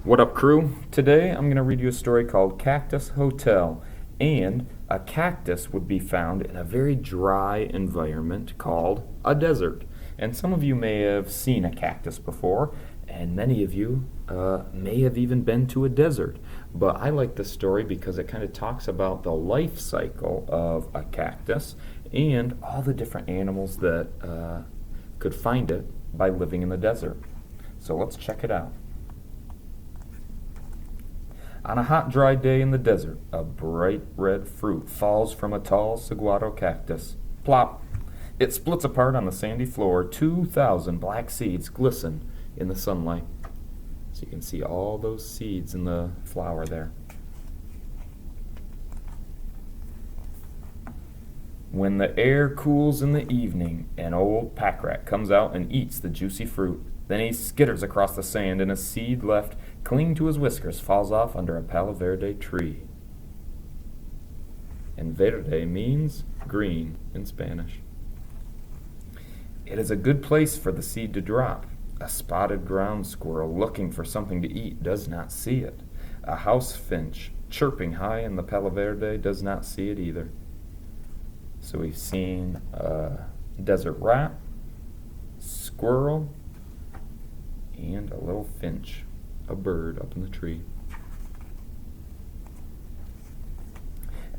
What up, crew? Today I'm going to read you a story called Cactus Hotel. And a cactus would be found in a very dry environment called a desert. And some of you may have seen a cactus before, and many of you may have even been to a desert. But I like this story because it kind of talks about the life cycle of a cactus and all the different animals that could find it by living in the desert. So let's check it out. On a hot, dry day in the desert, a bright red fruit falls from a tall saguaro cactus. Plop! It splits apart on the sandy floor. 2,000 black seeds glisten in the sunlight. So you can see all those seeds in the flower there. When the air cools in the evening, an old pack rat comes out and eats the juicy fruit. Then he skitters across the sand, and a seed left clinging to his whiskers falls off under a palo verde tree. And verde means green in Spanish. It is a good place for the seed to drop. A spotted ground squirrel looking for something to eat does not see it. A house finch chirping high in the palo verde does not see it either. So we've seen a desert rat, squirrel, and a little finch, a bird up in the tree.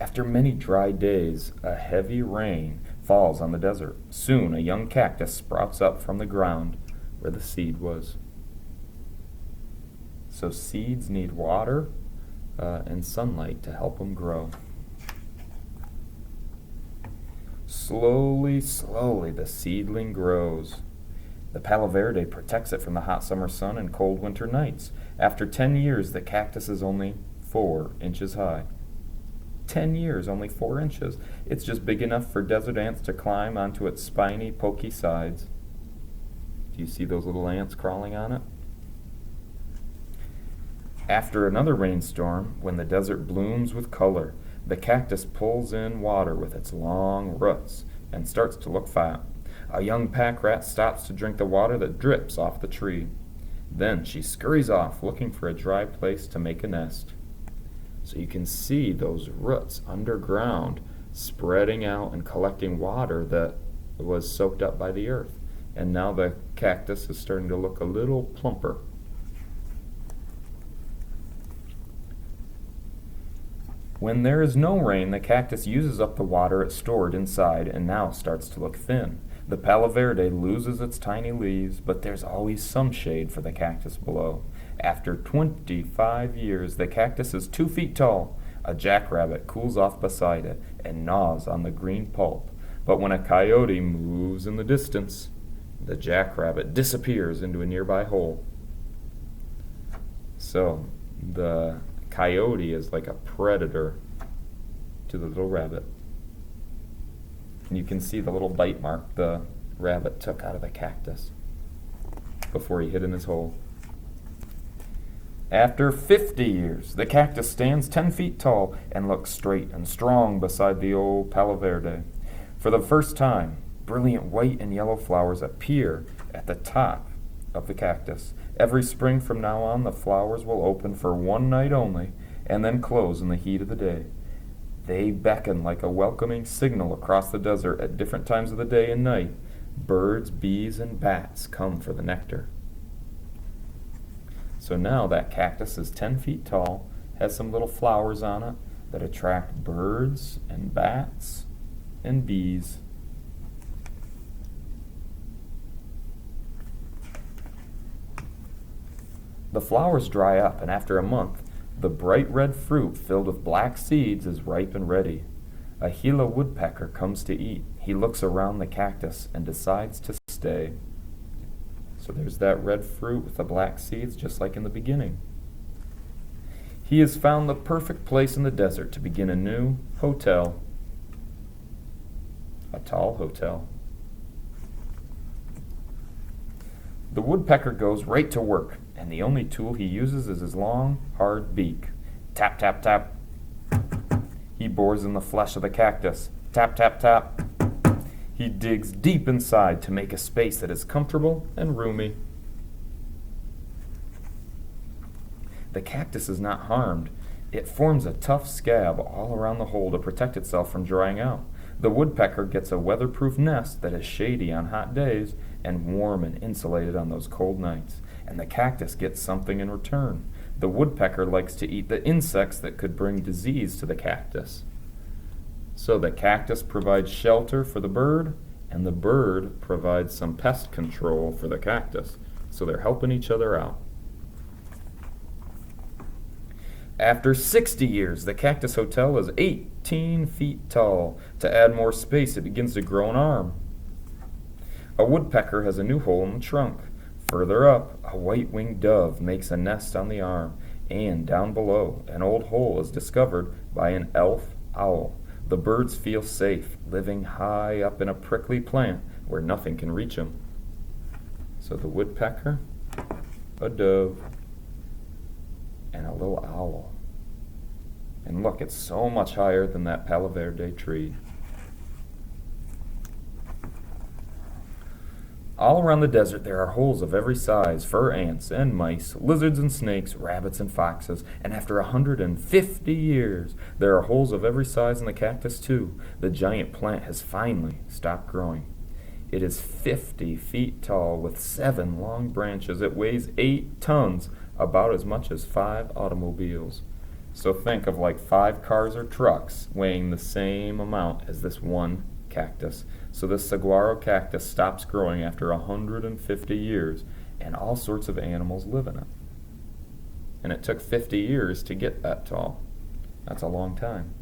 After many dry days, a heavy rain falls on the desert. Soon a young cactus sprouts up from the ground where the seed was. So seeds need water and sunlight to help them grow. Slowly, slowly, the seedling grows. The palo verde protects it from the hot summer sun and cold winter nights. After 10 years, the cactus is only 4 inches high. 10 years, only 4 inches. It's just big enough for desert ants to climb onto its spiny, pokey sides. Do you see those little ants crawling on it? After another rainstorm, when the desert blooms with color, the cactus pulls in water with its long roots and starts to look fat. A young pack rat stops to drink the water that drips off the tree. Then she scurries off, looking for a dry place to make a nest. So you can see those roots underground spreading out and collecting water that was soaked up by the earth. And now the cactus is starting to look a little plumper. When there is no rain, the cactus uses up the water it stored inside and now starts to look thin. The palo verde loses its tiny leaves, but there's always some shade for the cactus below. After 25 years, the cactus is 2 feet tall. A jackrabbit cools off beside it and gnaws on the green pulp. But when a coyote moves in the distance, the jackrabbit disappears into a nearby hole. So, the coyote is like a predator to the little rabbit. And you can see the little bite mark the rabbit took out of the cactus before he hid in his hole. After 50 years, the cactus stands 10 feet tall and looks straight and strong beside the old palo verde. For the first time, brilliant white and yellow flowers appear at the top of the cactus. Every spring from now on, the flowers will open for one night only and then close in the heat of the day. They beckon like a welcoming signal across the desert at different times of the day and night. Birds, bees, and bats come for the nectar. So now that cactus is 10 feet tall, has some little flowers on it that attract birds and bats and bees. The flowers dry up, and after a month, the bright red fruit filled with black seeds is ripe and ready. A Gila woodpecker comes to eat. He looks around the cactus and decides to stay. So there's that red fruit with the black seeds, just like in the beginning. He has found the perfect place in the desert to begin a new hotel. A tall hotel. The woodpecker goes right to work, and the only tool he uses is his long, hard beak. Tap, tap, tap. He bores in the flesh of the cactus. Tap, tap, tap. He digs deep inside to make a space that is comfortable and roomy. the cactus is not harmed. It forms a tough scab all around the hole to protect itself from drying out. The woodpecker gets a weatherproof nest that is shady on hot days and warm and insulated on those cold nights. And the cactus gets something in return. The woodpecker likes to eat the insects that could bring disease to the cactus. So the cactus provides shelter for the bird, and the bird provides some pest control for the cactus. So they're helping each other out. After 60 years, the Cactus Hotel is 18 feet tall. To add more space, it begins to grow an arm. A woodpecker has a new hole in the trunk. Further up, a white-winged dove makes a nest on the arm, and down below, an old hole is discovered by an elf owl. The birds feel safe, living high up in a prickly plant where nothing can reach them. So the woodpecker, a dove, and a little owl. And look, it's so much higher than that Palo Verde tree. All around the desert there are holes of every size, fur ants and mice, lizards and snakes, rabbits and foxes, and after 150 years there are holes of every size in the cactus too. The giant plant has finally stopped growing. It is 50 feet tall with 7 long branches. It weighs 8 tons, about as much as 5 automobiles. So think of like 5 cars or trucks weighing the same amount as this one cactus. So this saguaro cactus stops growing after 150 years, and all sorts of animals live in it. And it took 50 years to get that tall. That's a long time.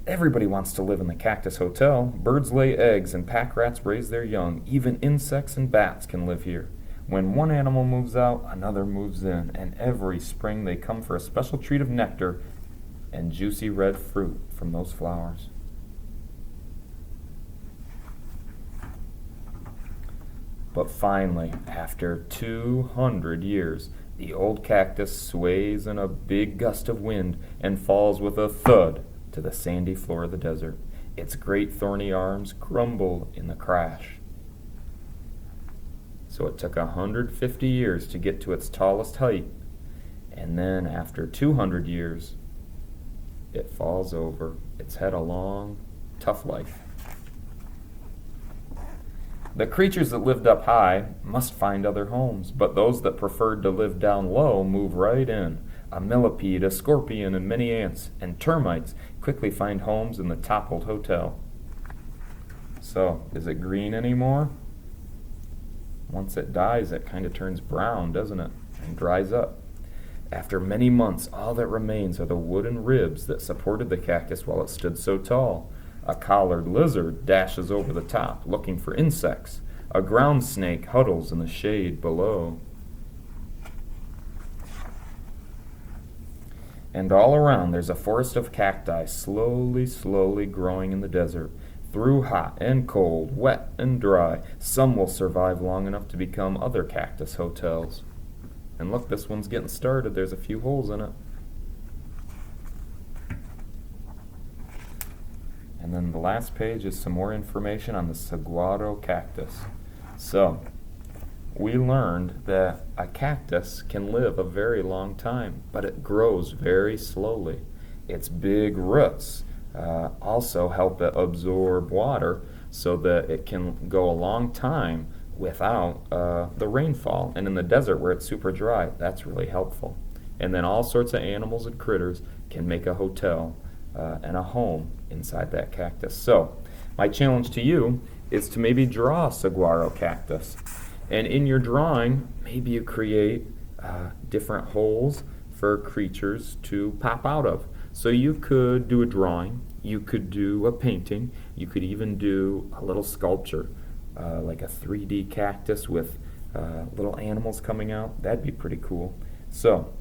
Everybody wants to live in the Cactus Hotel. Birds lay eggs and pack rats raise their young. Even insects and bats can live here. When one animal moves out, another moves in, and every spring they come for a special treat of nectar and juicy red fruit from those flowers. But finally, after 200 years, the old cactus sways in a big gust of wind and falls with a thud to the sandy floor of the desert. Its great thorny arms crumble in the crash. So it took 150 years to get to its tallest height, and then after 200 years, it falls over. It's had a long, tough life. The creatures that lived up high must find other homes, but those that preferred to live down low move right in. A millipede, a scorpion, and many ants and termites quickly find homes in the toppled hotel. So, is it green anymore? Once it dies, it kind of turns brown, doesn't it? And dries up. After many months, all that remains are the wooden ribs that supported the cactus while it stood so tall. A collared lizard dashes over the top, looking for insects. A ground snake huddles in the shade below. And all around there's a forest of cacti, slowly growing in the desert. Through hot and cold, wet and dry, some will survive long enough to become other cactus hotels. And look, this one's getting started. There's a few holes in it. And then the last page is some more information on the saguaro cactus. So, we learned that a cactus can live a very long time, but it grows very slowly. Its big roots also help it absorb water so that it can go a long time without the rainfall. And in the desert where it's super dry, that's really helpful. And then all sorts of animals and critters can make a hotel and a home inside that cactus. So, my challenge to you is to maybe draw a saguaro cactus. And in your drawing, maybe you create different holes for creatures to pop out of. So you could do a drawing, you could do a painting, you could even do a little sculpture, like a 3D cactus with little animals coming out. That'd be pretty cool. So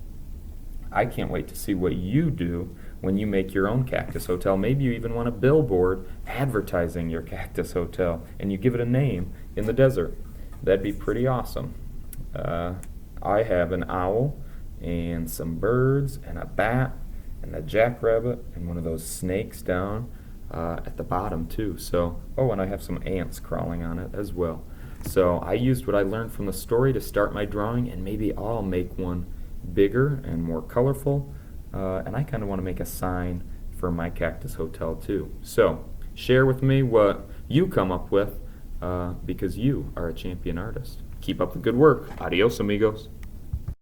I can't wait to see what you do when you make your own cactus hotel. Maybe you even want a billboard advertising your cactus hotel, and you give it a name in the desert. That'd be pretty awesome. I have an owl and some birds and a bat and a jackrabbit and one of those snakes down at the bottom too. So, oh, and I have some ants crawling on it as well. So I used what I learned from the story to start my drawing, and maybe I'll make one bigger and more colorful. And I kind of want to make a sign for my Cactus Hotel too. So share with me what you come up with, because you are a champion artist. Keep up the good work. Adios, amigos.